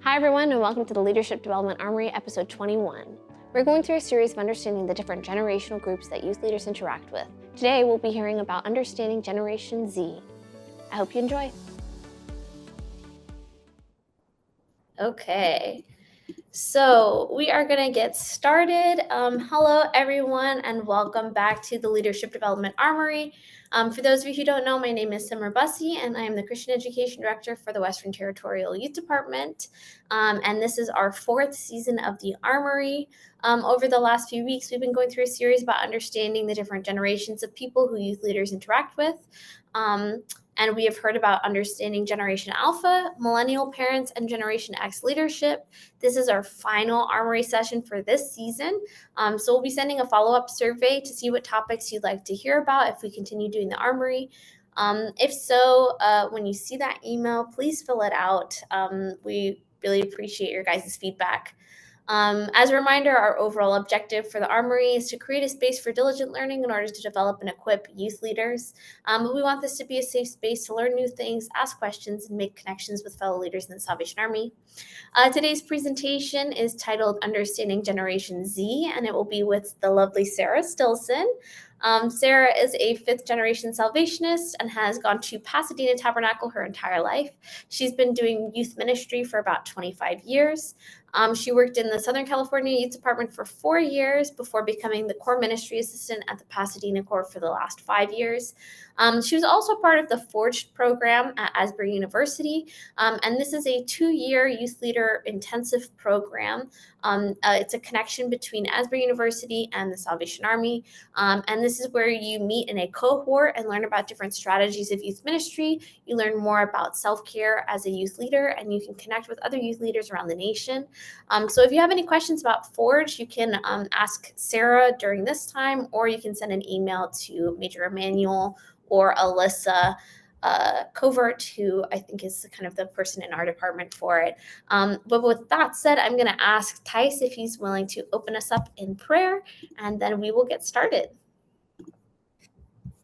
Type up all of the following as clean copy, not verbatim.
Hi everyone, and welcome to the Leadership Development Armory, episode 21. We're going through a series of understanding the different generational groups that youth leaders interact with. Today, we'll be hearing about understanding Generation Z. I hope you enjoy. Okay, so we are going to get started. Hello everyone, and welcome back to the Leadership Development Armory. For those of you who don't know, my name is Simmer Bussey, and I am the Christian Education Director for the Western Territorial Youth Department. And this is our fourth season of the Armory. Over the last few weeks, we've been going through a series about understanding the different generations of people who youth leaders interact with. And we have heard about understanding Generation Alpha, Millennial parents, and Generation X leadership. This is our final Armory session for this season. So we'll be sending a follow-up survey to see what topics you'd like to hear about if we continue doing the Armory. If so, when you see that email, please fill it out. We really appreciate your guys' feedback. As a reminder, our overall objective for the Armory is to create a space for diligent learning in order to develop and equip youth leaders. We want this to be a safe space to learn new things, ask questions, and make connections with fellow leaders in the Salvation Army. Today's presentation is titled Understanding Generation Z, and it will be with the lovely Sarah Stilson. Sarah is a fifth-generation Salvationist and has gone to Pasadena Tabernacle her entire life. She's been doing youth ministry for about 25 years. She worked in the Southern California Youth Department for 4 years before becoming the core ministry assistant at the Pasadena Core for the last 5 years. She was also part of the Forged program at Asbury University, and this is a 2-year youth leader intensive program. It's a connection between Asbury University and the Salvation Army, and this is where you meet in a cohort and learn about different strategies of youth ministry. You learn more about self-care as a youth leader, and you can connect with other youth leaders around the nation. So if you have any questions about Forge, you can ask Sarah during this time, or you can send an email to Major Emmanuel or Alyssa Covert, who I think is kind of the person in our department for it. But with that said, I'm going to ask Tice if he's willing to open us up in prayer, and then we will get started.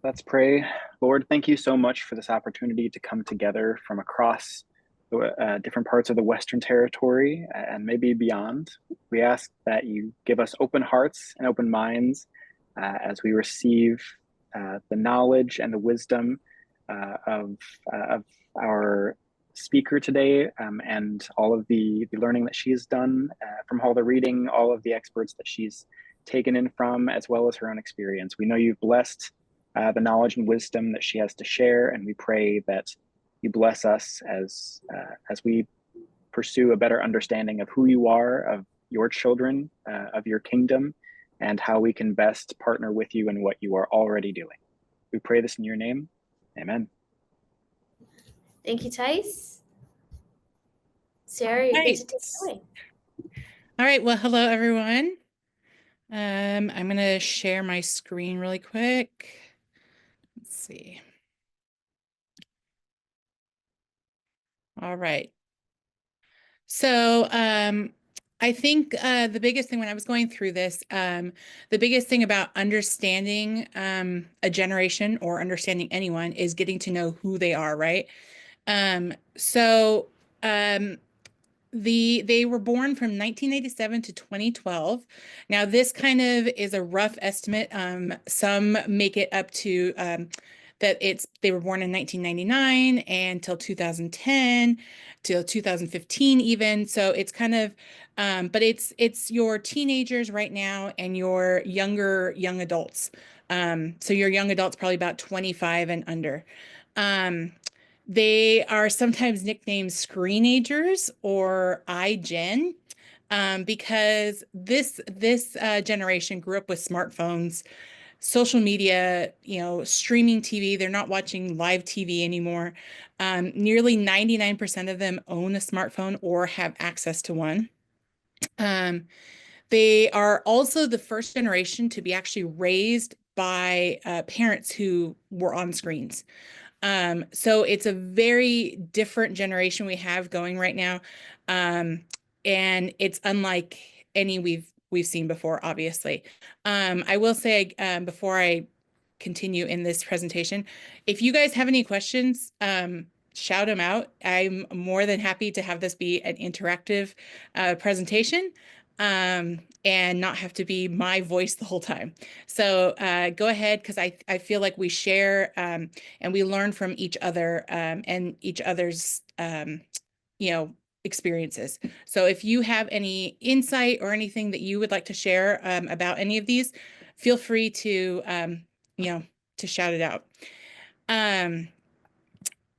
Let's pray. Lord, thank you so much for this opportunity to come together from across the different parts of the Western Territory and maybe beyond. We ask that you give us open hearts and open minds as we receive the knowledge and the wisdom of our speaker today, and all of the learning that she's done from all the reading, all of the experts that she's taken in from, as well as her own experience. We know you've blessed the knowledge and wisdom that she has to share, and we pray that you bless us as we pursue a better understanding of who you are, of your children, of your kingdom, and how we can best partner with you in what you are already doing. We pray this in your name. Amen. Thank you, Tice. Sarah, you get to take it away. All right. Well, hello, everyone. I'm going to share my screen really quick. Let's see. All right. So I think the biggest thing when I was going through this, the biggest thing about understanding a generation or understanding anyone is getting to know who they are, right? They were born from 1987 to 2012. Now, this kind of is a rough estimate. Some make it up to that they were born in 1999 and till 2010, till 2015 even. So it's kind of, but it's your teenagers right now and your young adults. So your young adults probably about 25 and under. They are sometimes nicknamed screenagers or iGen, because this generation grew up with smartphones, social media, streaming TV. They're not watching live TV anymore. Nearly 99% of them own a smartphone or have access to one. They are also the first generation to be actually raised by parents who were on screens. So it's a very different generation we have going right now. And it's unlike any we've seen before, obviously. I will say, before I continue in this presentation, if you guys have any questions, shout them out. I'm more than happy to have this be an interactive presentation and not have to be my voice the whole time. So go ahead, because I feel like we share and we learn from each other and each other's, you know, experiences. So if you have any insight or anything that you would like to share about any of these, feel free to, you know, to shout it out.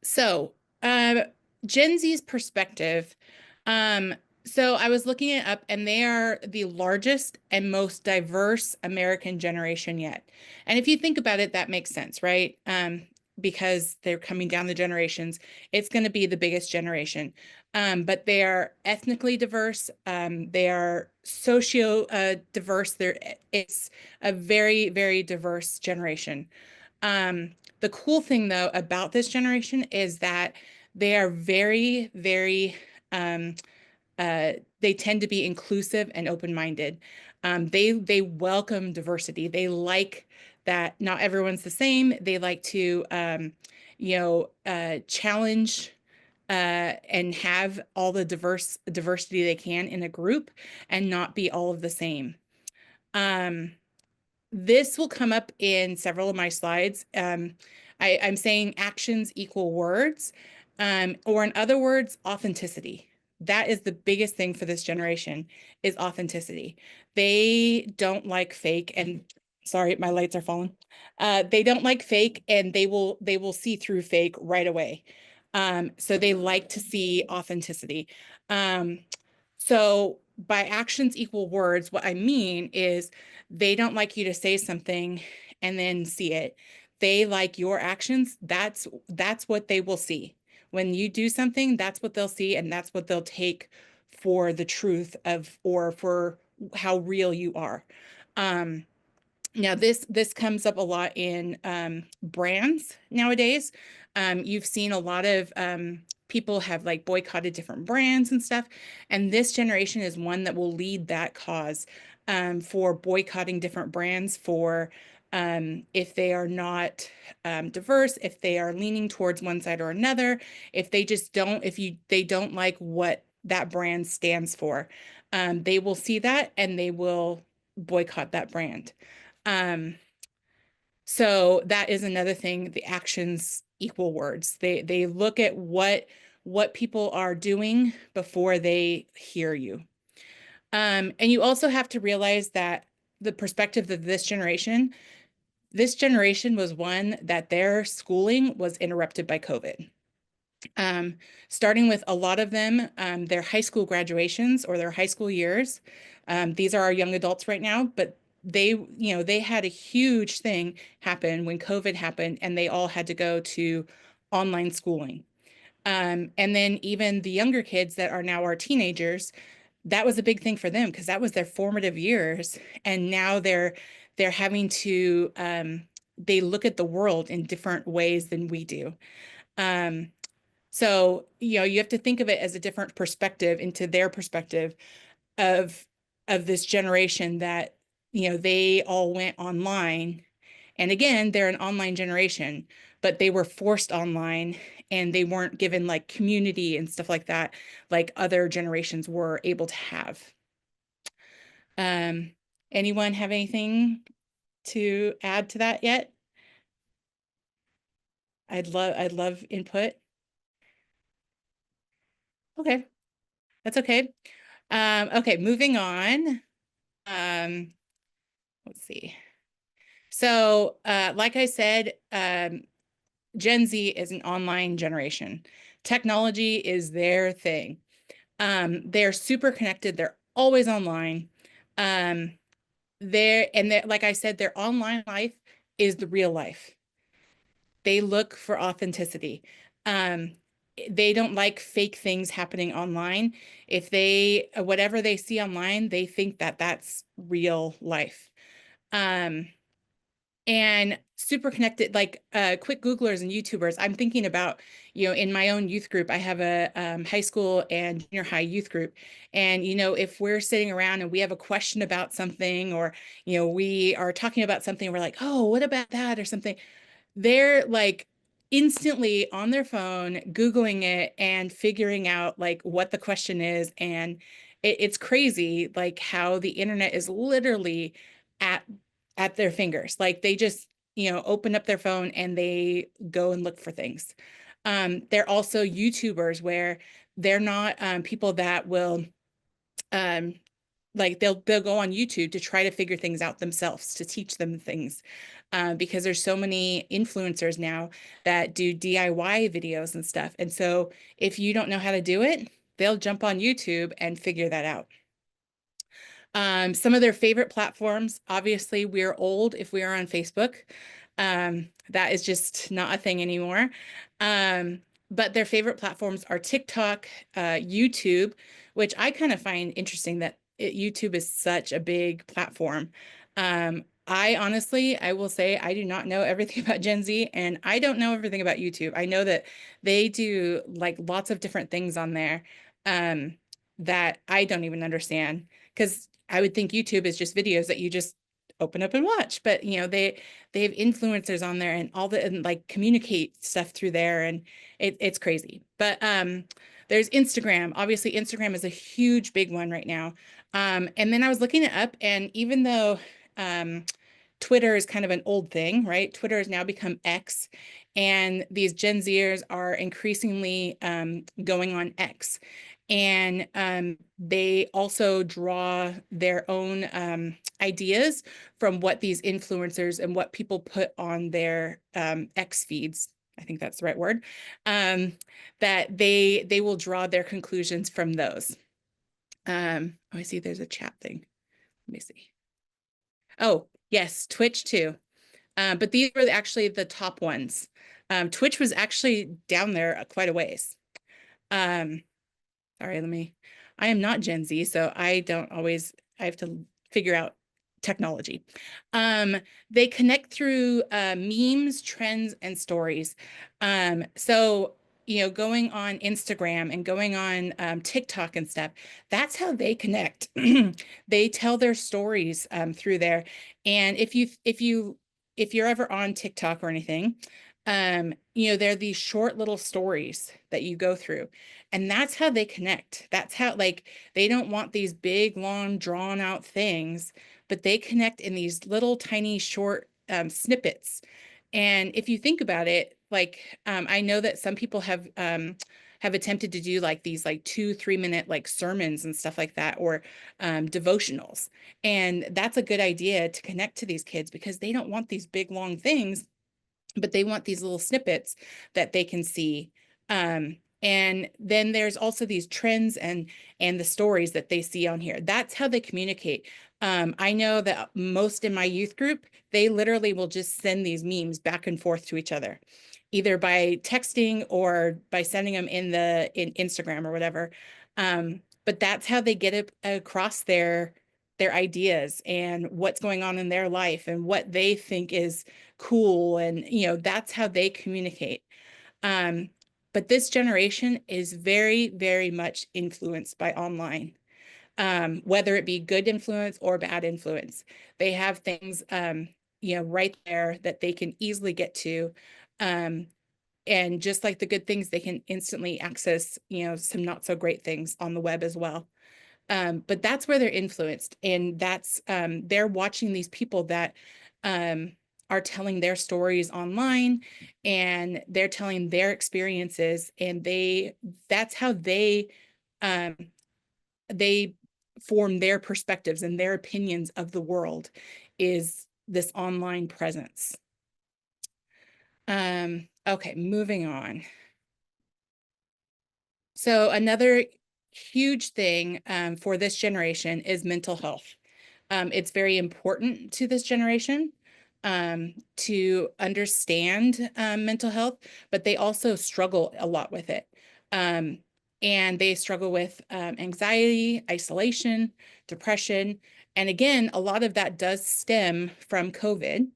So, Gen Z's perspective. So I was looking it up, and they are the largest and most diverse American generation yet. And if you think about it, that makes sense, right? Because they're coming down the generations, it's going to be the biggest generation. But they are ethnically diverse. They are socio diverse. It's a very, very diverse generation. The cool thing though about this generation is that they are very, very, um, they tend to be inclusive and open-minded. They welcome diversity. They like that not everyone's the same. They like to, you know, challenge and have all the diversity they can in a group and not be all of the same. This will come up in several of my slides. I'm saying actions equal words, or in other words, authenticity. That is the biggest thing for this generation is authenticity. They don't like fake, and sorry, my lights are falling. They don't like fake, and they will see through fake right away. So they like to see authenticity. So by actions equal words, what I mean is they don't like you to say something and then see it. They like your actions. That's what they will see. When you do something, that's what they'll see, and that's what they'll take for the truth of or for how real you are. Now this comes up a lot in brands nowadays. You've seen a lot of people have like boycotted different brands and stuff, and this generation is one that will lead that cause for boycotting different brands for if they are not diverse, if they are leaning towards one side or another, if they just don't, they don't like what that brand stands for, they will see that and they will boycott that brand. So that is another thing, the actions equal words. They look at what people are doing before they hear you. And you also have to realize that the perspective of this generation was one that their schooling was interrupted by COVID. Starting with a lot of them, their high school graduations or their high school years. These are our young adults right now, but they had a huge thing happen when COVID happened and they all had to go to online schooling. And then even the younger kids that are now our teenagers, that was a big thing for them because that was their formative years. And now they're having to, they look at the world in different ways than we do. So, you have to think of it as a different perspective into their perspective of this generation that, they all went online. And again, they're an online generation, but they were forced online and they weren't given like community and stuff like that, like other generations were able to have. Anyone have anything to add to that yet? I'd love input. Okay, that's okay. Okay, moving on. Let's see. So, like I said, Gen Z is an online generation. Technology is their thing. They're super connected. They're always online. They're, like I said, their online life is the real life. They look for authenticity. They don't like fake things happening online. If whatever they see online, they think that that's real life. And super connected, like quick Googlers and YouTubers. I'm thinking about, in my own youth group, I have a high school and junior high youth group. And, if we're sitting around and we have a question about something, or, we are talking about something, we're like, oh, what about that or something? They're like instantly on their phone, Googling it and figuring out like what the question is. And it's crazy, like how the internet is literally at their fingers. Like they just, open up their phone and they go and look for things. They're also YouTubers where they're not people that will um, like they'll go on YouTube to try to figure things out themselves, to teach them things, because there's so many influencers now that do DIY videos and stuff. And so if you don't know how to do it, they'll jump on YouTube and figure that out. Some of their favorite platforms, obviously, we're old if we are on Facebook. That is just not a thing anymore. But their favorite platforms are TikTok, YouTube, which I kind of find interesting that YouTube is such a big platform. I honestly, I will say I do not know everything about Gen Z, and I don't know everything about YouTube. I know that they do like lots of different things on there that I don't even understand, because I would think YouTube is just videos that you just open up and watch, but they have influencers on there and all the and like communicate stuff through there, and it's crazy. But there's Instagram. Obviously, Instagram is a huge big one right now. And then I was looking it up, and even though Twitter is kind of an old thing, right? Twitter has now become X, and these Gen Zers are increasingly going on X. And they also draw their own ideas from what these influencers and what people put on their X feeds. I think that's the right word. That they will draw their conclusions from those. Oh, I see there's a chat thing. Let me see. Oh, yes, Twitch too. But these were actually the top ones. Twitch was actually down there quite a ways. Sorry, I am not Gen Z, so I have to figure out technology. They connect through memes, trends, and stories. So, going on Instagram and going on TikTok and stuff, that's how they connect. They tell their stories through there. And if you're ever on TikTok or anything, there are these short little stories that you go through, and that's how they connect. That's how, like, they don't want these big, long, drawn out things, but they connect in these little tiny short snippets. And if you think about it, like, I know that some people have attempted to do like these like 2-3 minute like sermons and stuff like that, or devotionals. And that's a good idea to connect to these kids, because they don't want these big long things, but they want these little snippets that they can see. And then there's also these trends and the stories that they see on here. That's how they communicate. I know that most in my youth group, they literally will just send these memes back and forth to each other, either by texting or by sending them in Instagram or whatever. But that's how they get across their ideas and what's going on in their life and what they think is cool. And, that's how they communicate. But this generation is very, very much influenced by online, whether it be good influence or bad influence. They have things, right there that they can easily get to. And just like the good things, they can instantly access, some not so great things on the web as well. But that's where they're influenced, and that's they're watching these people that are telling their stories online, and they're telling their experiences, and that's how um, they form their perspectives and their opinions of the world, is this online presence. Okay, moving on. So another huge thing for this generation is mental health. It's very important to this generation to understand mental health, but they also struggle a lot with it. And they struggle with anxiety, isolation, depression. And again, a lot of that does stem from COVID,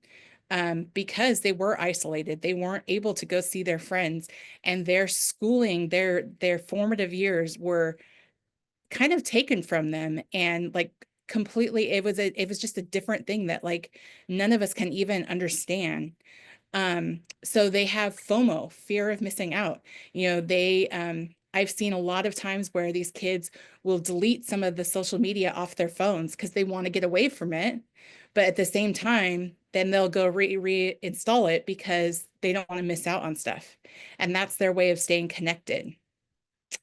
because they were isolated. They weren't able to go see their friends, and their schooling, their formative years were kind of taken from them, and like completely, it was just a different thing that like none of us can even understand. So they have FOMO, fear of missing out. I've seen a lot of times where these kids will delete some of the social media off their phones because they want to get away from it. But at the same time, then they'll go reinstall it because they don't want to miss out on stuff. And that's their way of staying connected.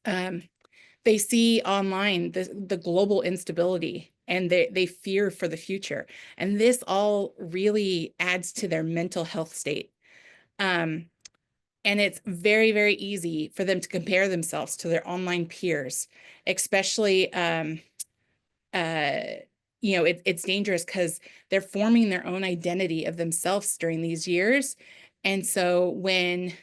They see online the global instability and they fear for the future. And this all really adds to their mental health state. And it's very, very easy for them to compare themselves to their online peers, especially, it's dangerous because they're forming their own identity of themselves during these years. And so when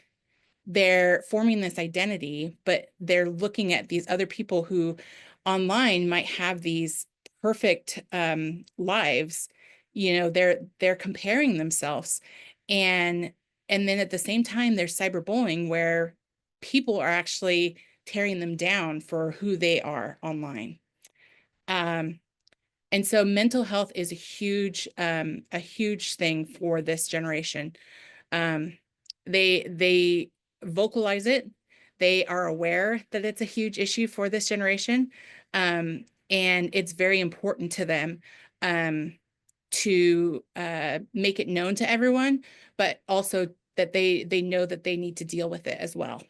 they're forming this identity, but they're looking at these other people who online might have these perfect lives, they're comparing themselves. And then at the same time, there's cyberbullying where people are actually tearing them down for who they are online. And so mental health is a huge thing for this generation. They vocalize it. They are aware that it's a huge issue for this generation. And it's very important to them to make it known to everyone, but also that they know that they need to deal with it as well.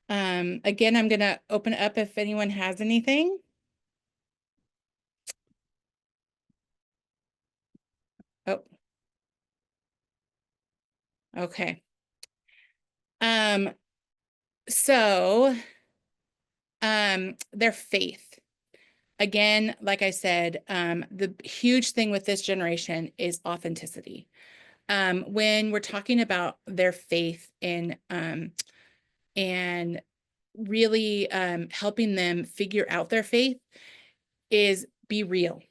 Again, I'm going to open it up if anyone has anything. Oh, okay. So their faith. Again, like I said, the huge thing with this generation is authenticity. When we're talking about their faith and really helping them figure out their faith is be real.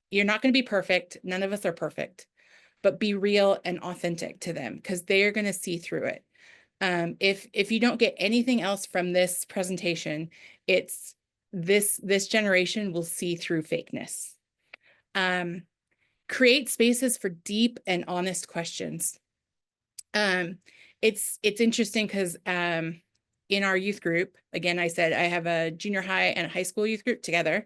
You're not going to be perfect. None of us are perfect, but be real and authentic to them because they're going to see through it. If you don't get anything else from this presentation, it's this generation will see through fakeness. Create spaces for deep and honest questions. It's interesting because in our youth group, again, I said I have a junior high and a high school youth group together.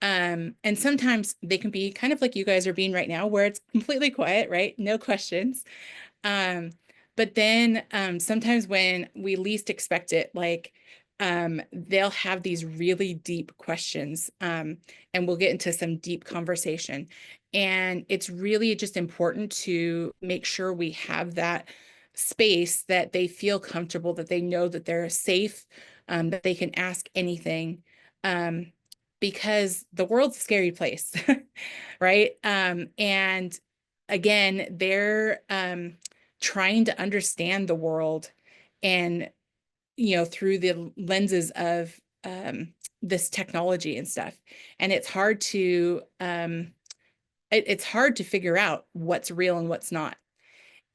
And sometimes they can be kind of like you guys are being right now, where it's completely quiet, right? No questions. But then sometimes when we least expect it, like they'll have these really deep questions and we'll get into some deep conversation. And it's really just important to make sure we have that space that they feel comfortable, that they know that they're safe, that they can ask anything. Because the world's a scary place, right? And again, they're trying to understand the world and, through the lenses of this technology and stuff. And it's hard to figure out what's real and what's not.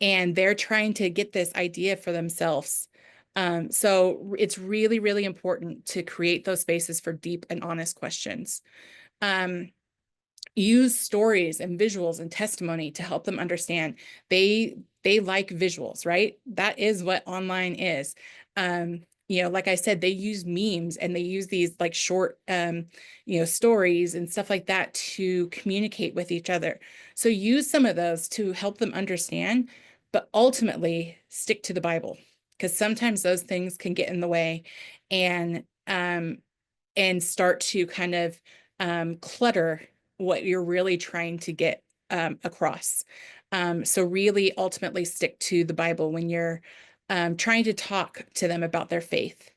And they're trying to get this idea for themselves. So it's really, really important to create those spaces for deep and honest questions. Use stories and visuals and testimony to help them understand. They like visuals, right? That is what online is. Like I said, they use memes and they use these like short, stories and stuff like that to communicate with each other. So use some of those to help them understand, but ultimately stick to the Bible because sometimes those things can get in the way and start to kind of clutter what you're really trying to get across. So really ultimately stick to the Bible when you're trying to talk to them about their faith.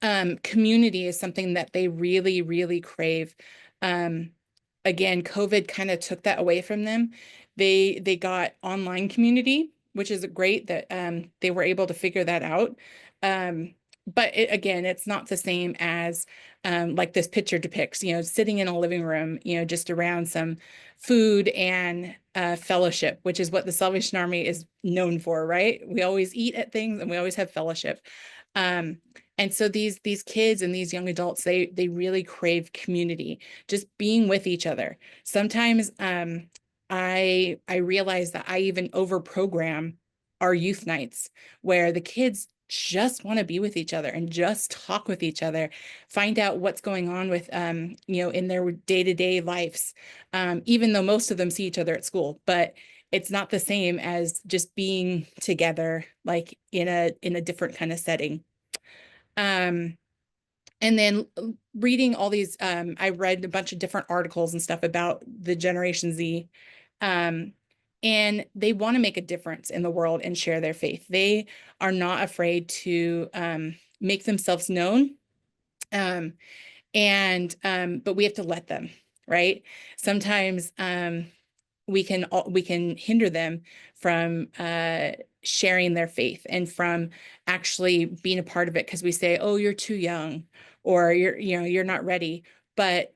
Community is something that they really, really crave. Again, COVID kind of took that away from them. They got online community, which is great that they were able to figure that out. But again, it's not the same as like this picture depicts, sitting in a living room, just around some food and fellowship, which is what the Salvation Army is known for, right? We always eat at things and we always have fellowship. And so these kids and these young adults, they really crave community, just being with each other. Sometimes I realized that I even overprogram our youth nights where the kids just want to be with each other and just talk with each other, find out what's going on with in their day-to-day lives, even though most of them see each other at school, but it's not the same as just being together like in a different kind of setting. um and then reading all these, I read a bunch of different articles and stuff about the Generation Z. Um, and they want to make a difference in the world and share their faith. They are not afraid to make themselves known. Um, but we have to let them, right? Sometimes we can hinder them from sharing their faith and from actually being a part of it because we say, oh, you're too young, or you're not ready. But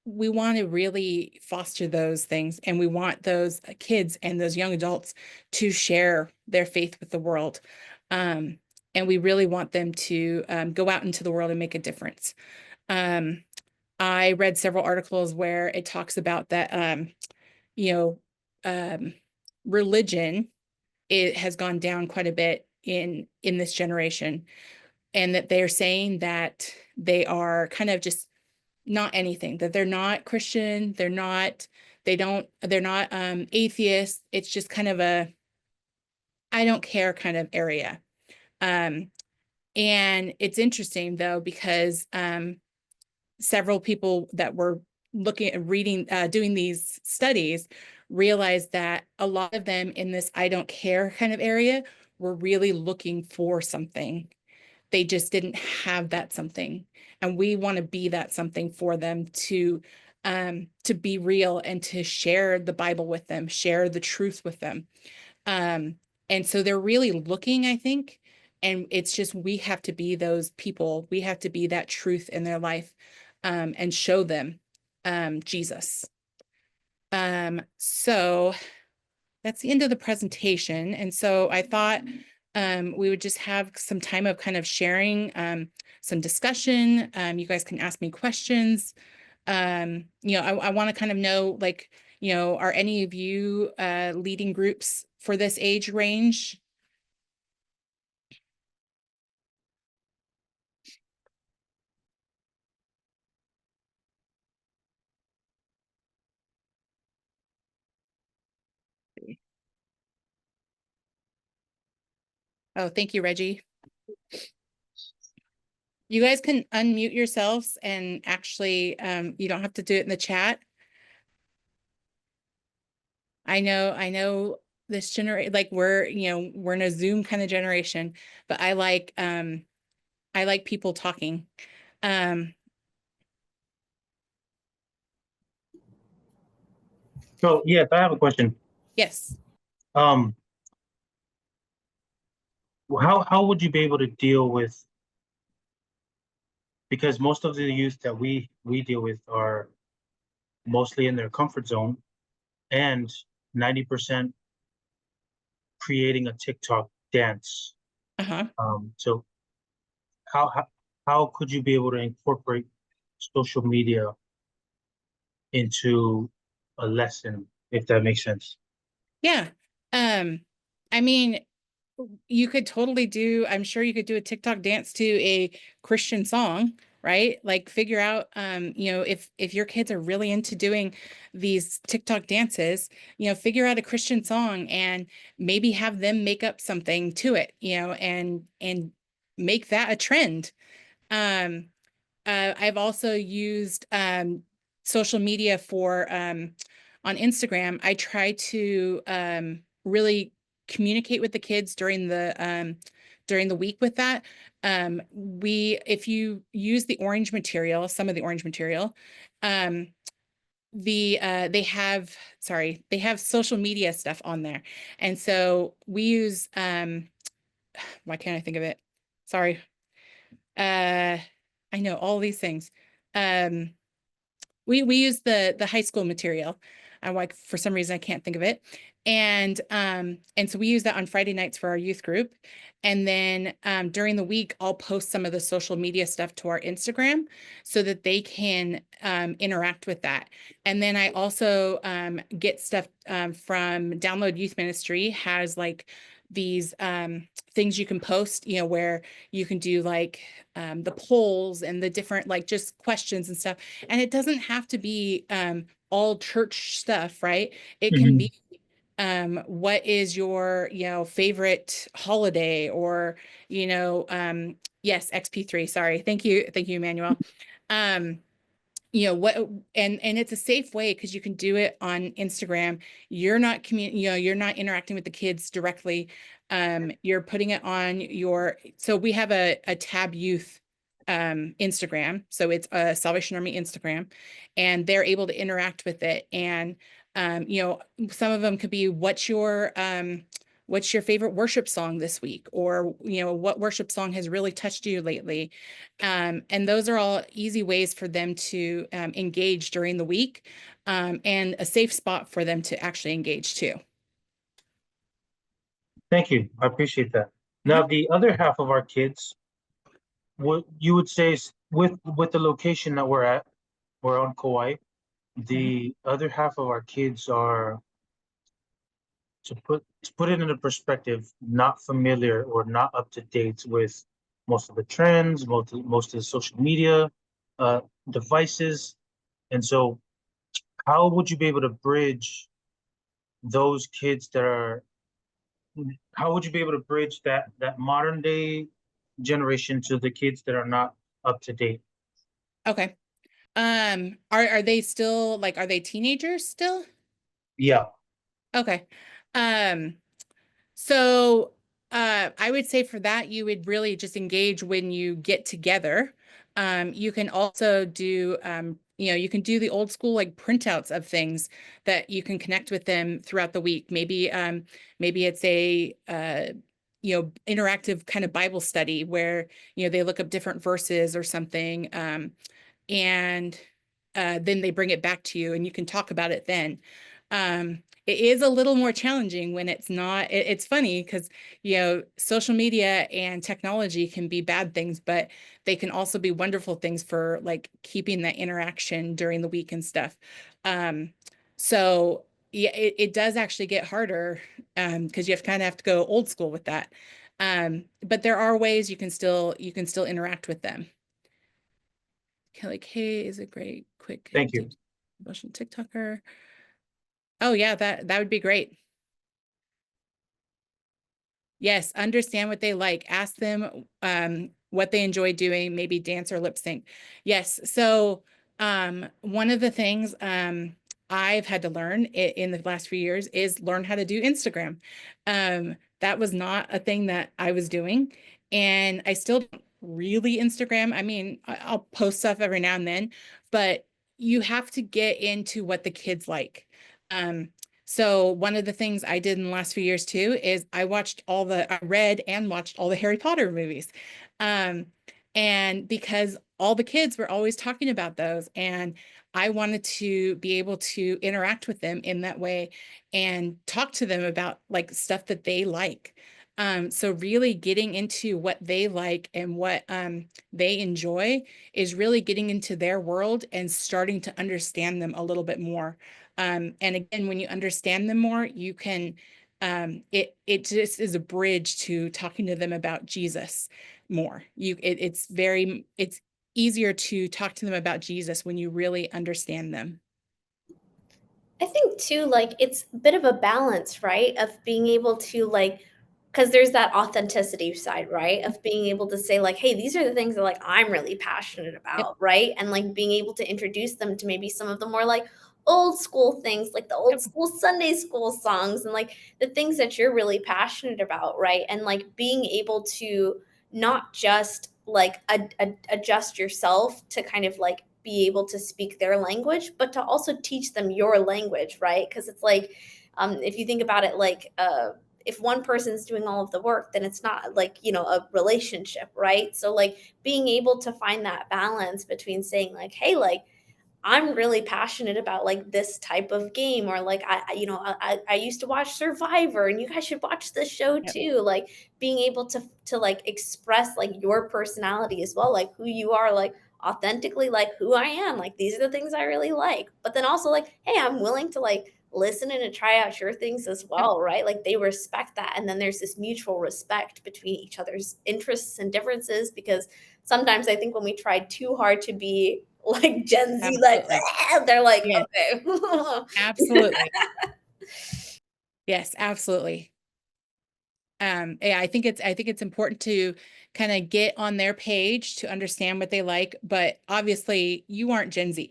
we want to really foster those things, and we want those kids and those young adults to share their faith with the world. um, and we really want them to go out into the world and make a difference. um, I read several articles where it talks about that you know, um, religion, it has gone down quite a bit in this generation, and that they're saying that they are kind of just not anything, that they're not Christian, they're not atheists. It's just kind of a I don't care kind of area. Um, and it's interesting though, because several people that were looking at reading, doing these studies, realized that a lot of them in this I don't care kind of area were really looking for something. They just didn't have that something. And we want to be that something for them to be real and to share the Bible with them, share the truth with them. Um, and so they're really looking, I think, and it's just we have to be those people. We have to be that truth in their life, and show them Jesus. So that's the end of the presentation. And so I thought we would just have some time of kind of sharing, some discussion. You guys can ask me questions. I want to kind of know, like, are any of you leading groups for this age range? Oh, thank you, Reggie. You guys can unmute yourselves and actually, you don't have to do it in the chat. I know this generation, like we're in a Zoom kind of generation, but I like people talking. Um, So yes, I have a question. yes. Um, how would you be able to deal with, because most of the youth that we deal with are mostly in their comfort zone, and 90% creating a TikTok dance. Uh-huh. So how, how how could you be able to incorporate social media into a lesson, if that makes sense? Yeah. I mean, you could totally do, I'm sure you could do a TikTok dance to a Christian song, right? Like figure out, if your kids are really into doing these TikTok dances, figure out a Christian song and maybe have them make up something to it, and make that a trend. Um, I've also used social media for on Instagram. I try to really communicate with the kids during the week with that. If you use the orange material, some of the orange material, they have social media stuff on there, and so we use why can't I think of it? Sorry. I know all these things. We use the high school material. And like for some reason I can't think of it. And so we use that on Friday nights for our youth group. And then during the week, I'll post some of the social media stuff to our Instagram so that they can interact with that. And then I also get stuff from Download Youth Ministry has like these things you can post, you know, where you can do like the polls and the different like just questions and stuff. And it doesn't have to be all church stuff, right? It can be what is your, you know, favorite holiday or, you know, yes, XP3, sorry. Thank you, Emmanuel. You know what, and it's a safe way because you can do it on Instagram. You're not you know, you're not interacting with the kids directly. You're putting it on your, so we have a Tab Youth Instagram. So it's a Salvation Army Instagram, and they're able to interact with it. And you know, some of them could be what's your favorite worship song this week, or you know, what worship song has really touched you lately. And those are all easy ways for them to engage during the week, and a safe spot for them to actually engage too. Thank you. I appreciate that. Now, the other half of our kids, what you would say is with the location that we're at, we're on Kauai. The other half of our kids are, to put it into perspective, not familiar or not up to date with most of the trends, most of the social media devices. And so how would you be able to bridge those kids that are, how would you be able to bridge that modern day generation to the kids that are not up to date? Okay. Are they still like, are they teenagers still? Yeah. Okay. Um, so I would say for that, you would really just engage when you get together. You can also do, you know, you can do the old school like printouts of things that you can connect with them throughout the week. Maybe it's a you know, interactive kind of Bible study where, you know, they look up different verses or something. And then they bring it back to you and you can talk about it then. It is a little more challenging when it's not, it's funny because, you know, social media and technology can be bad things, but they can also be wonderful things for like keeping that interaction during the week and stuff. So yeah, it does actually get harder because you kind of have to go old school with that. But there are ways you can still interact with them. Kelly K is a great quick Thank you. motion TikToker. Oh yeah, that would be great. Yes, understand what they like. Ask them what they enjoy doing, maybe dance or lip sync. Yes. So one of the things I've had to learn in the last few years is learn how to do Instagram. That was not a thing that I was doing, and I still don't really Instagram. I mean, I'll post stuff every now and then, but you have to get into what the kids like. So one of the things I did in the last few years too is I read and watched all the Harry Potter movies. And because all the kids were always talking about those, and I wanted to be able to interact with them in that way and talk to them about like stuff that they like. So really getting into what they like and what they enjoy is really getting into their world and starting to understand them a little bit more. And again, when you understand them more, you can, it just is a bridge to talking to them about Jesus more. It's easier to talk to them about Jesus when you really understand them. I think too, like it's a bit of a balance, right? Of being able to like, because there's that authenticity side, right? Of being able to say like, hey, these are the things that like I'm really passionate Yep. about, right? And like being able to introduce them to maybe some of the more like old school things, like the old Yep. school Sunday school songs and like the things that you're really passionate about, right? And like being able to not just like adjust yourself to kind of like be able to speak their language, but to also teach them your language, right? Because it's like, if you think about it, like, if one person's doing all of the work, then it's not like, you know, a relationship, right? So, like, being able to find that balance between saying, like, hey, like, I'm really passionate about like this type of game, or like I used to watch Survivor and you guys should watch this show Yep. too. Like being able to like express like your personality as well, like who you are, like authentically, like who I am, like these are the things I really like. But then also like, hey, I'm willing to like listen and to try out your things as Yep. well, right? Like they respect that. And then there's this mutual respect between each other's interests and differences, because sometimes I think when we try too hard to be like Gen Z, like Absolutely. they're like, Yes, okay. absolutely. Yes, absolutely. Yeah, I think it's important to kind of get on their page to understand what they like, but obviously you aren't Gen Z.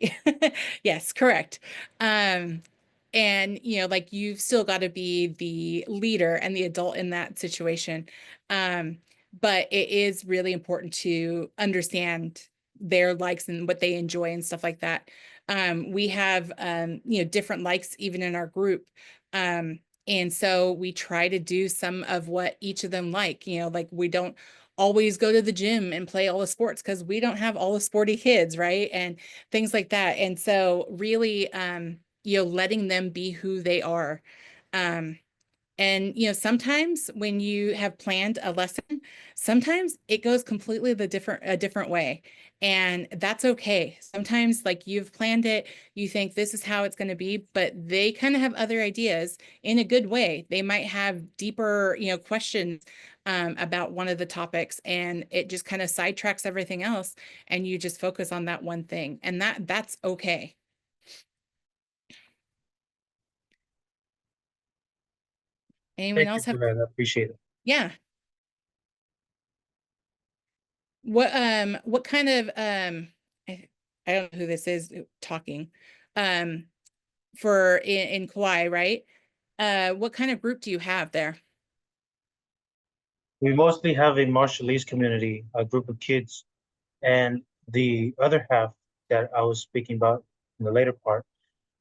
Yes, correct. And like you've still got to be the leader and the adult in that situation. But it is really important to understand their likes and what they enjoy and stuff like that. We have different likes even in our group. And so we try to do some of what each of them like, like we don't always go to the gym and play all the sports because we don't have all the sporty kids, right? And things like that. And so really, letting them be who they are. Um, and sometimes when you have planned a lesson, sometimes it goes completely a different way. And that's okay. Sometimes like you've planned it, you think this is how it's going to be, but they kind of have other ideas in a good way. They might have deeper, questions about one of the topics, and it just kind of sidetracks everything else, and you just focus on that one thing. And that's okay. Anyone Thank you else for have? that. I appreciate it. Yeah. What kind of I don't know who this is talking. Um for in Kauai, right? What kind of group do you have there? We mostly have a Marshallese community, a group of kids, and the other half that I was speaking about in the later part,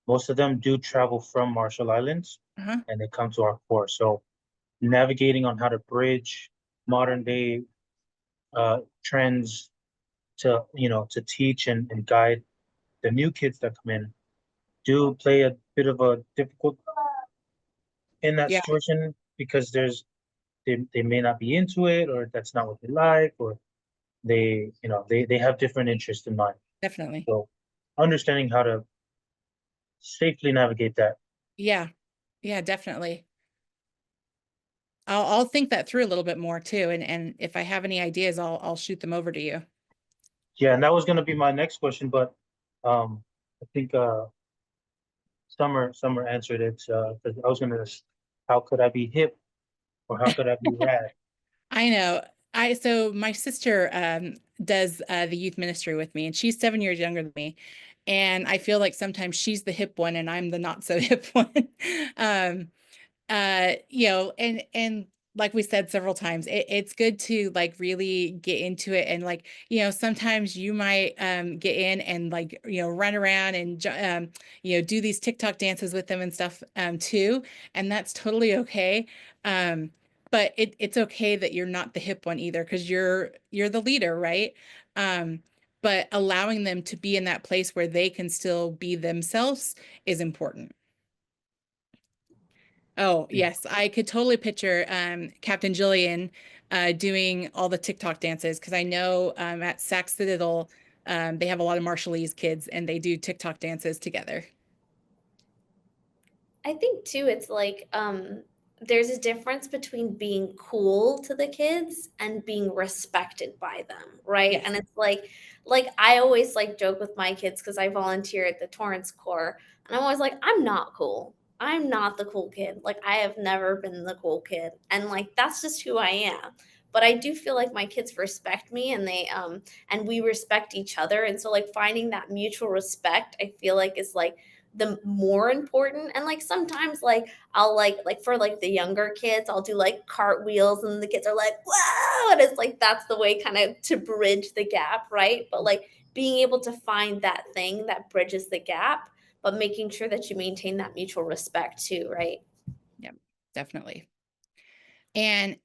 most of them do travel from Marshall Islands Uh-huh. and they come to our course. So navigating on how to bridge modern day trends to to teach and guide the new kids that come in do play a bit of a difficult in that Yeah, situation because they may not be into it, or that's not what they like, or they have different interests in mind. definitely. So understanding how to safely navigate that. Yeah. Yeah, definitely. I'll think that through a little bit more too, and if I have any ideas, I'll shoot them over to you. Yeah, and that was going to be my next question, but I think Summer answered it. 'Cause I was going to, how could I be hip or how could I be rad? I know. So my sister does the youth ministry with me, and she's 7 years younger than me. And I feel like sometimes she's the hip one and I'm the not so hip one. Um, and like we said several times, it's good to like really get into it. And like, sometimes you might get in and like, run around and do these TikTok dances with them and stuff too. And that's totally okay. But it's okay that you're not the hip one either, because you're the leader, right? But allowing them to be in that place where they can still be themselves is important. Oh, yes. I could totally picture Captain Jillian doing all the TikTok dances, because I know at Sac Citadel they have a lot of Marshallese kids and they do TikTok dances together. I think too, it's like there's a difference between being cool to the kids and being respected by them, right? Yes, And it's like I always like joke with my kids because I volunteer at the Torrance Corps, and I'm always like, I'm not cool. I'm not the cool kid. Like I have never been the cool kid, and like that's just who I am. But I do feel like my kids respect me, and they and we respect each other, and so like finding that mutual respect, I feel like is like the more important. And like sometimes like I'll like for like the younger kids I'll do like cartwheels and the kids are like whoa, and it's like that's the way kind of to bridge the gap, right? But like being able to find that thing that bridges the gap, but making sure that you maintain that mutual respect too, right? yep, definitely. And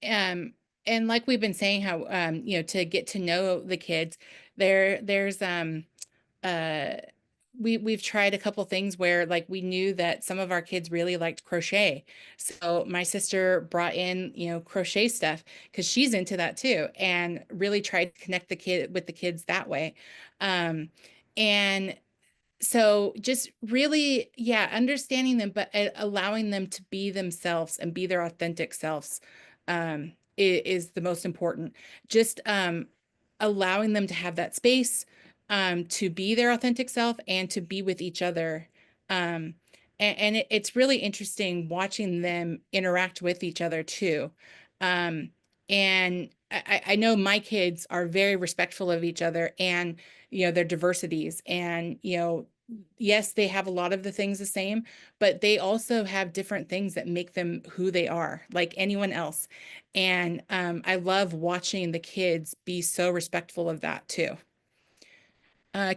like we've been saying, how to get to know the kids, there's uh we've tried a couple things where like we knew that some of our kids really liked crochet. So my sister brought in, crochet stuff because she's into that too, and really tried to connect the kid with the kids that way. And so just really, yeah, understanding them, but allowing them to be themselves and be their authentic selves, is the most important. Just allowing them to have that space, to be their authentic self and to be with each other. And it's really interesting watching them interact with each other too. And I know my kids are very respectful of each other and, their diversities. And, yes, they have a lot of the things the same, but they also have different things that make them who they are, like anyone else. And I love watching the kids be so respectful of that too.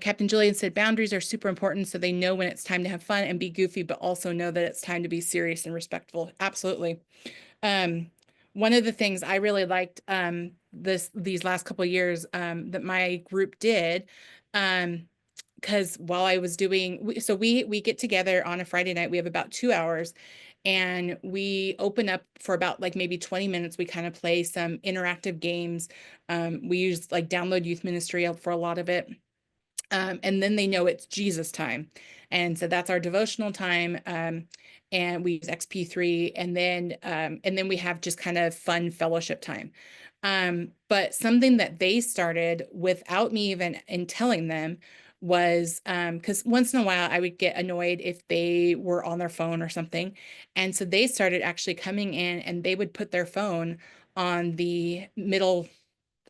Captain Julian said boundaries are super important so they know when it's time to have fun and be goofy, but also know that it's time to be serious and respectful. Absolutely. One of the things I really liked these last couple of years that my group did, because while I was so we get together on a Friday night, we have about 2 hours, and we open up for about like maybe 20 minutes. We kind of play some interactive games. We use like Download Youth Ministry for a lot of it. And then they know it's Jesus time. And so that's our devotional time. And we use XP3, and then we have just kind of fun fellowship time. But something that they started without me even in telling them was, because once in a while I would get annoyed if they were on their phone or something. And so they started actually coming in and they would put their phone on the middle,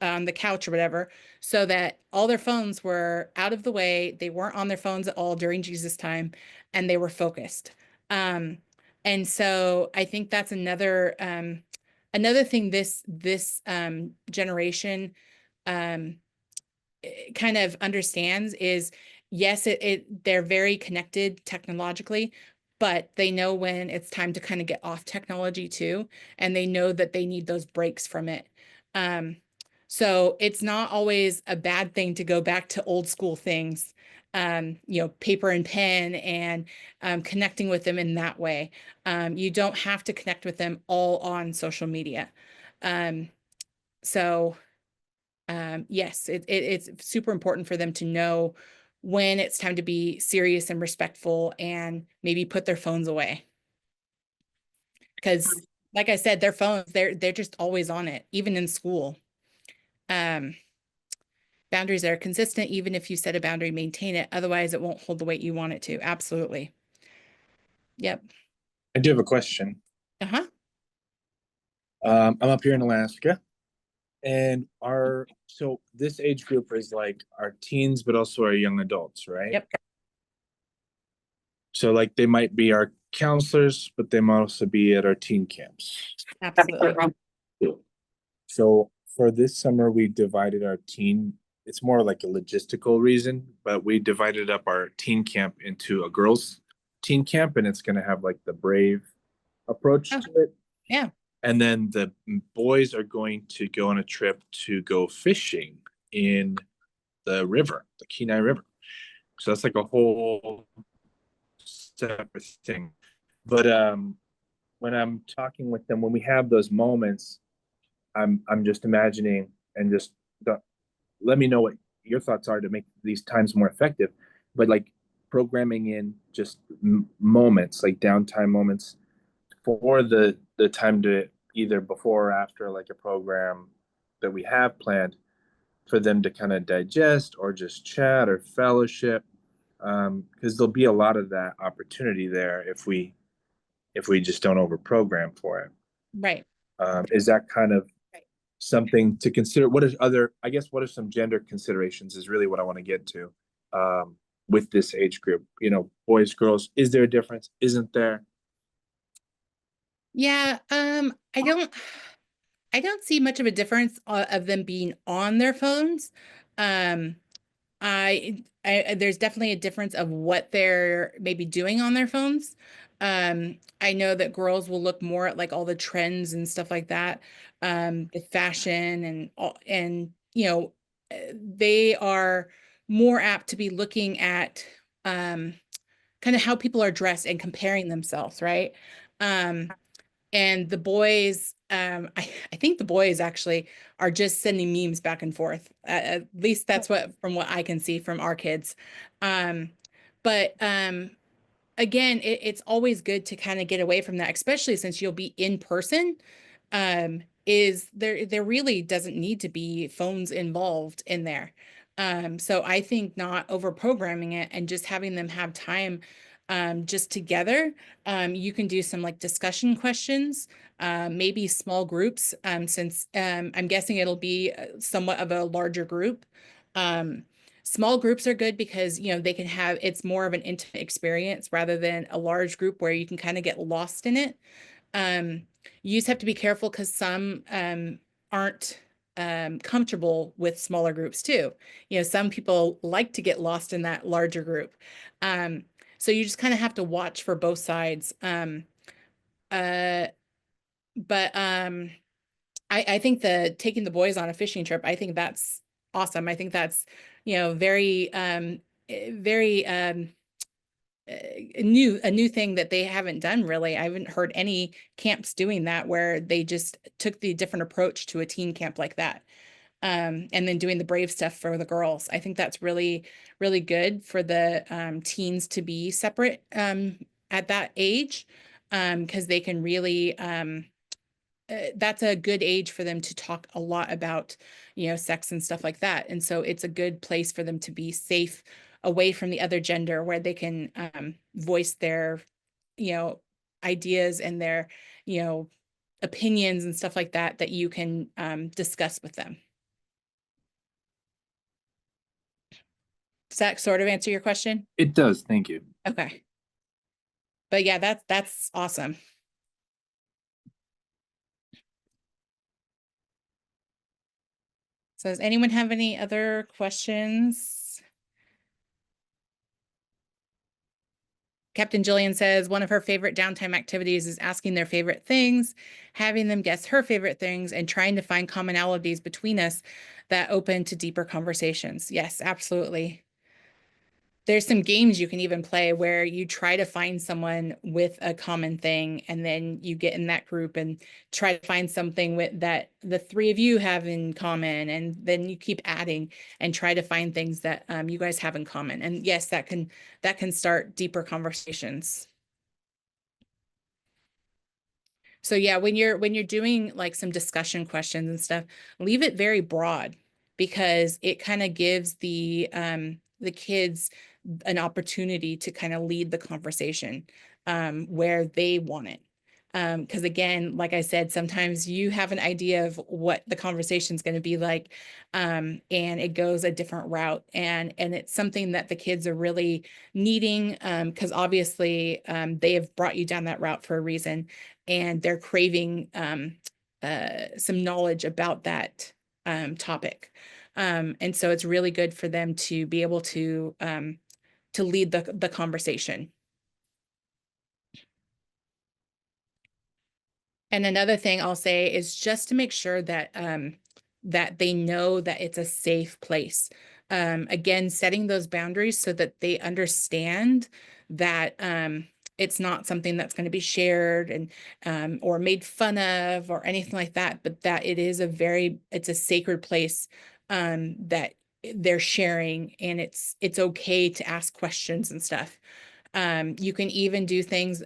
on the couch or whatever, so that all their phones were out of the way. They weren't on their phones at all during Jesus time, and they were focused. Um, and so I think that's another thing this generation kind of understands is, yes, they're very connected technologically, but they know when it's time to kind of get off technology too, and they know that they need those breaks from it. Um, so it's not always a bad thing to go back to old school things, paper and pen, and connecting with them in that way. You don't have to connect with them all on social media. Um, so yes, it's super important for them to know when it's time to be serious and respectful and maybe put their phones away. Because like I said, their phones, they're just always on it, even in school. Boundaries are consistent. Even if you set a boundary, maintain it. Otherwise, it won't hold the weight you want it to. Absolutely. Yep. I do have a question. Uh-huh. I'm up here in Alaska, and so this age group is like our teens, but also our young adults, right? Yep. So like they might be our counselors, but they might also be at our teen camps. Absolutely. So for this summer, we divided our teen. It's more like a logistical reason, but we divided up our teen camp into a girls' teen camp, and it's going to have like the brave approach to it. Yeah. And then the boys are going to go on a trip to go fishing in the river, the Kenai River. So that's like a whole separate thing. But when I'm talking with them, when we have those moments, I'm just imagining and just let me know what your thoughts are to make these times more effective. But like programming in just moments, like downtime moments for the time to either before or after like a program that we have planned for them to kind of digest or just chat or fellowship, because there'll be a lot of that opportunity there if we just don't over program for it. Right. Is that kind of something to consider? What are some gender considerations is really what I want to get to with this age group, boys, girls. Is there a difference? Isn't there? Yeah. I don't see much of a difference of them being on their phones. Um, there's definitely a difference of what they're maybe doing on their phones. I know that girls will look more at like all the trends and stuff like that, the fashion and all, and they are more apt to be looking at kind of how people are dressed and comparing themselves, right? And the boys, I think the boys actually are just sending memes back and forth. At least that's from what I can see from our kids. But again, it's always good to kind of get away from that, especially since you'll be in person. Is there really doesn't need to be phones involved in there. So I think not over programming it and just having them have time just together. You can do some like discussion questions, maybe small groups, since I'm guessing it'll be somewhat of a larger group. Small groups are good because, you know, they can have, it's more of an intimate experience rather than a large group where you can kind of get lost in it. You just have to be careful because some aren't comfortable with smaller groups too. You know, some people like to get lost in that larger group. So you just kind of have to watch for both sides. Uh, but I think taking the boys on a fishing trip, I think that's awesome. I think that's, you know, very a new thing that they haven't done really. I haven't heard any camps doing that where they just took the different approach to a teen camp like that. And then doing the brave stuff for the girls. I think that's really, really good for the teens to be separate at that age, because they can really that's a good age for them to talk a lot about, you know, sex and stuff like that. And so it's a good place for them to be safe away from the other gender where they can voice their, you know, ideas and their, you know, opinions and stuff like that, that you can discuss with them. Does that sort of answer your question? It does. Thank you. Okay. But yeah, that's awesome. So does anyone have any other questions? Captain Jillian says one of her favorite downtime activities is asking their favorite things, having them guess her favorite things, and trying to find commonalities between us that open to deeper conversations. Yes, absolutely. There's some games you can even play where you try to find someone with a common thing, and then you get in that group and try to find something with that the three of you have in common, and then you keep adding and try to find things that you guys have in common. And yes, that can start deeper conversations. So yeah, when you're doing like some discussion questions and stuff, leave it very broad because it kind of gives the kids an opportunity to kind of lead the conversation where they want it. Because again, like I said, sometimes you have an idea of what the conversation is going to be like, and it goes a different route, and it's something that the kids are really needing, because obviously they have brought you down that route for a reason, and they're craving some knowledge about that topic. And so it's really good for them to be able to lead the conversation. And another thing I'll say is just to make sure that that they know that it's a safe place. Again, setting those boundaries so that they understand that it's not something that's going to be shared and or made fun of or anything like that, but that it's a sacred place that they're sharing, and it's okay to ask questions and stuff. You can even do things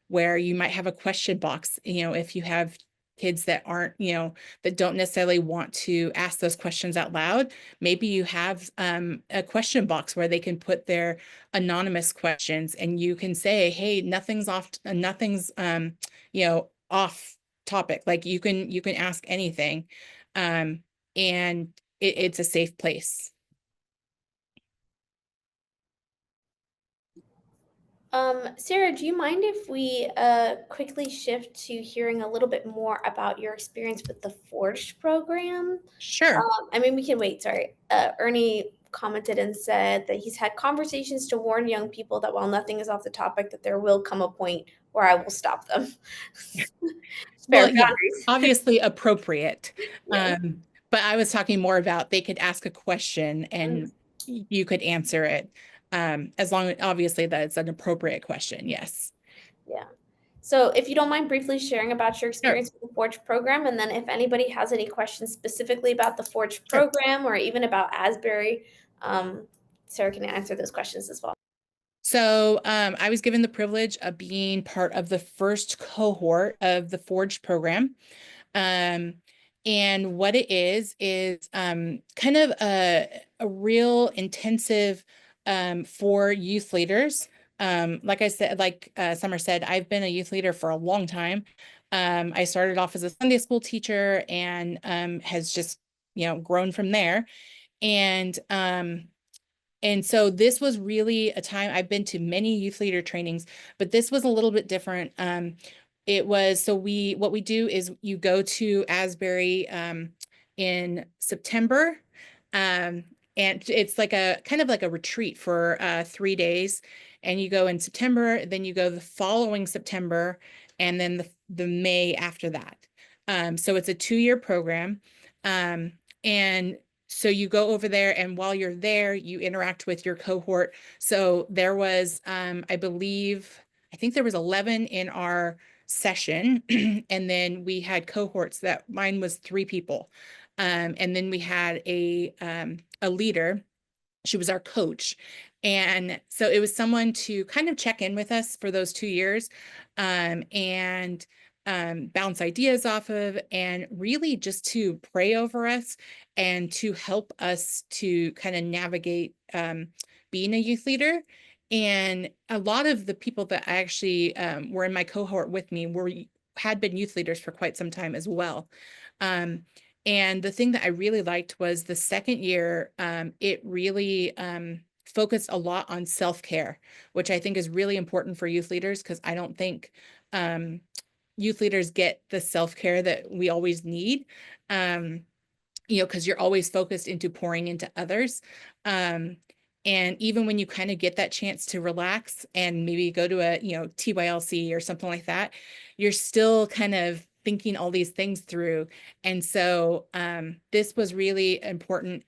where you might have a question box, you know, if you have kids that aren't, you know, that don't necessarily want to ask those questions out loud, maybe you have a question box where they can put their anonymous questions, and you can say, hey, nothing's you know, off topic. Like you can ask anything, and it's a safe place. Sarah, do you mind if we quickly shift to hearing a little bit more about your experience with the Forged program? Sure. I mean, we can wait. Sorry. Ernie commented and said that he's had conversations to warn young people that while nothing is off the topic, that there will come a point where I will stop them. Well, Spare yeah, boundaries. obviously appropriate. Yeah. But I was talking more about they could ask a question and you could answer it. as long as obviously that it's an appropriate question. Yes. Yeah. So if you don't mind briefly sharing about your Sure. experience with the Forge program, and then if anybody has any questions specifically about the Forge Sure. program or even about Asbury, Sarah can answer those questions as well. So I was given the privilege of being part of the first cohort of the Forge program. And what it is kind of a real intensive for youth leaders. Like I said, like Summer said, I've been a youth leader for a long time. I started off as a Sunday school teacher and has just, grown from there. And so this was really a time I've been to many youth leader trainings, but this was a little bit different. It was so what we do is you go to Asbury in September, and it's like a kind of like a retreat for 3 days, and you go in September, then you go the following September, and then the May after that. So it's a 2-year program, and so you go over there, and while you're there, you interact with your cohort. So there was, I think there was 11 in our session, and then we had cohorts that mine was 3 people. And then we had a leader. She was our coach. And so it was someone to kind of check in with us for those 2 years, and bounce ideas off of, and really just to pray over us and to help us to kind of navigate being a youth leader. And a lot of the people that I actually were in my cohort with me had been youth leaders for quite some time as well. And the thing that I really liked was the second year, it really focused a lot on self-care, which I think is really important for youth leaders, because I don't think youth leaders get the self-care that we always need, because you're always focused into pouring into others. And even when you kind of get that chance to relax and maybe go to a, TYLC or something like that, you're still kind of thinking all these things through. And so this was really important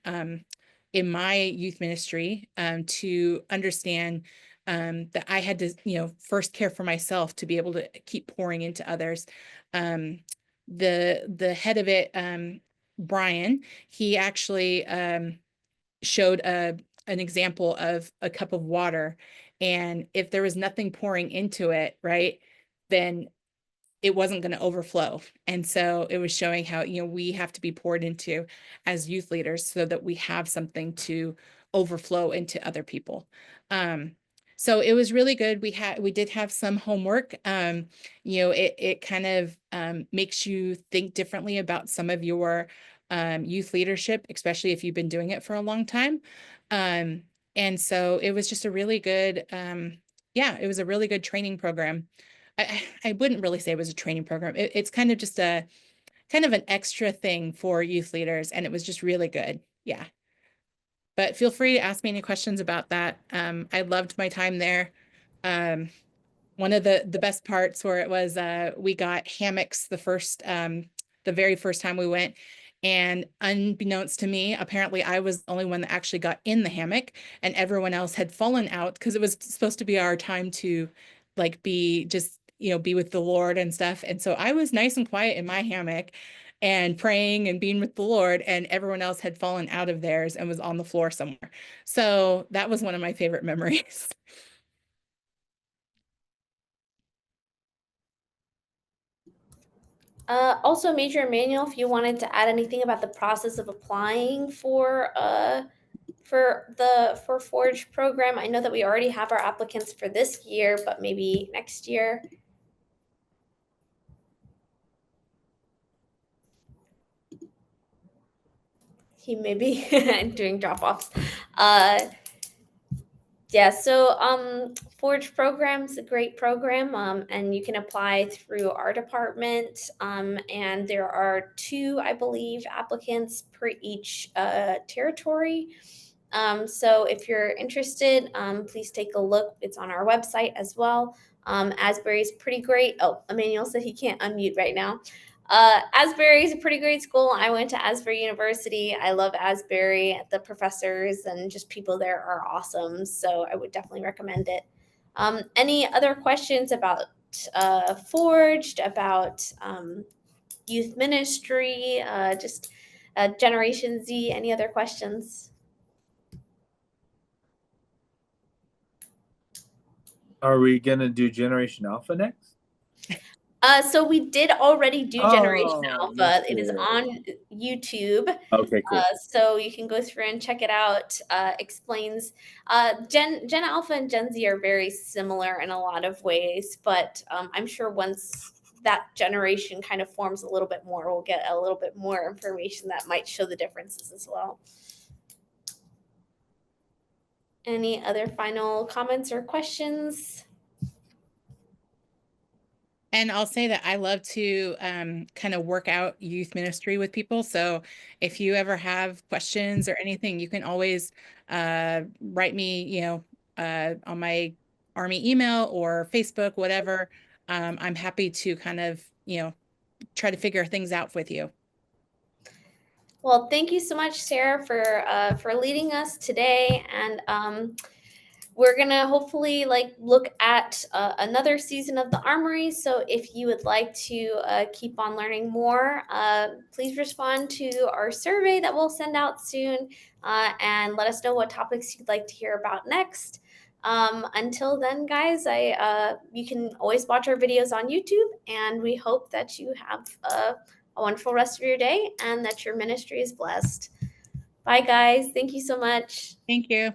in my youth ministry to understand that I had to, first care for myself to be able to keep pouring into others. The head of it, Brian, he actually showed an example of a cup of water. And if there was nothing pouring into it, right, then it wasn't going to overflow. And so it was showing how, we have to be poured into as youth leaders so that we have something to overflow into other people. So it was really good. We did have some homework. It kind of makes you think differently about some of your youth leadership, especially if you've been doing it for a long time. And so it was just a really good, it was a really good training program. I wouldn't really say it was a training program. It's kind of just a kind of an extra thing for youth leaders, and it was just really good. Yeah. But feel free to ask me any questions about that. I loved my time there. One of the best parts where it was we got hammocks the very first time we went. And unbeknownst to me, apparently I was the only one that actually got in the hammock, and everyone else had fallen out, because it was supposed to be our time to be with the Lord and stuff. And so I was nice and quiet in my hammock and praying and being with the Lord, and everyone else had fallen out of theirs and was on the floor somewhere. So that was one of my favorite memories. Also, Major Emmanuel, if you wanted to add anything about the process of applying for Forge program. I know that we already have our applicants for this year, but maybe next year. He may be doing drop-offs. Yeah, so Forge program's a great program, and you can apply through our department, and there are 2, I believe, applicants per each territory. So if you're interested, please take a look. It's on our website as well. Asbury's pretty great. Oh, Emmanuel said he can't unmute right now. Asbury is a pretty great school. I went to Asbury University. I love Asbury. The professors and just people there are awesome. So I would definitely recommend it. Any other questions about Forged, about youth ministry, just Generation Z? Any other questions? Are we gonna do Generation Alpha next? So we did already do Generation Oh, Alpha. It is missed it. on YouTube. Okay, cool. So you can go through and check it out. Explains Gen Alpha and Gen Z are very similar in a lot of ways, but I'm sure once that generation kind of forms a little bit more, we'll get a little bit more information that might show the differences as well. Any other final comments or questions? And I'll say that I love to kind of work out youth ministry with people. So if you ever have questions or anything, you can always write me, on my Army email or Facebook, whatever. I'm happy to kind of, try to figure things out with you. Well, thank you so much, Sarah, for leading us today, and we're gonna hopefully look at another season of the Armory. So if you would like to keep on learning more, please respond to our survey that we'll send out soon, and let us know what topics you'd like to hear about next. Until then, guys, you can always watch our videos on YouTube, and we hope that you have a wonderful rest of your day and that your ministry is blessed. Bye, guys. Thank you so much. Thank you.